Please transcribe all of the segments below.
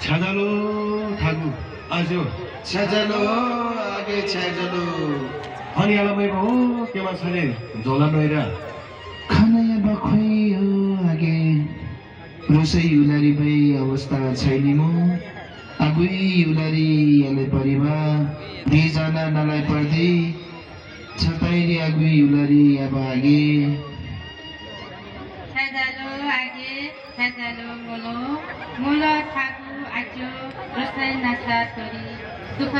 찾아로 타고 아주 찾아로 아게 찾아로 अनि आलामै बहु के मान्छेले झोला रहेर खानाया बखै आगे रसोई उलारी भई अवस्था छैन म आगुई उलारी याले परिवार दुईजना नलाई पर्दै छपाइरी आगुई उलारी अब आगे 찾아로 आगे 찾아로 मोलो थागु आजो रसाई नासा तोरी सुख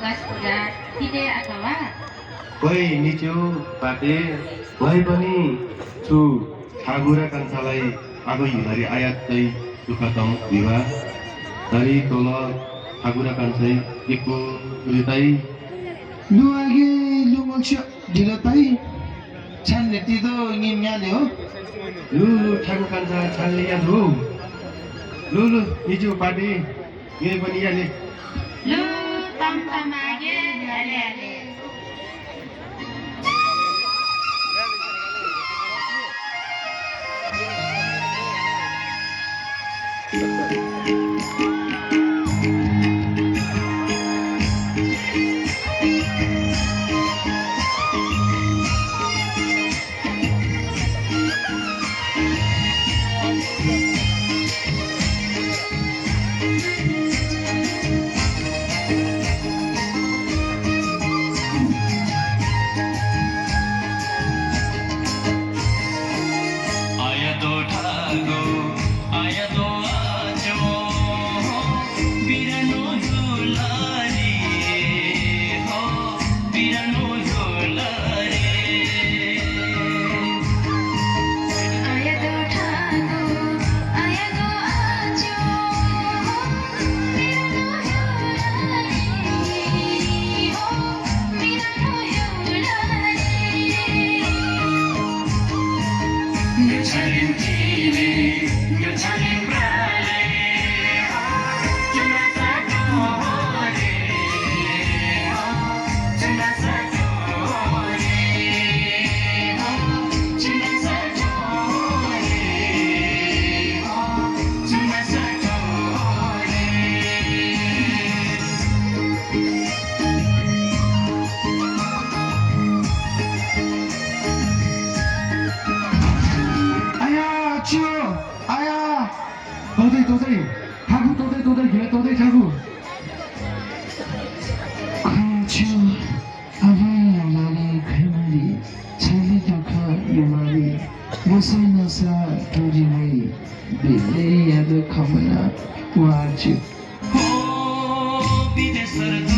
लास्पुरा तिले अथवा खोइ निच्यो बाटे भए पनि छु ठागुरा कान्छालाई आगो हिँडरी आयातै दुःखतम विवाह धरी तोल ठागुरा कान्छै इको रिताई लु आगे लु मक्ष ढिलताई छान्ने तिदो निम याले हो लु ठागु कान्छा छान्ने याद हो लु निच्यो बाटे यही पनि याले लु तम आगे आले आले 도저히 가구 도저히 자구 콩추 아바야 나리 그말이 잘리도카 요말이 무슨나사 도리메이 빌레야도 카마나 와주 हो विदेश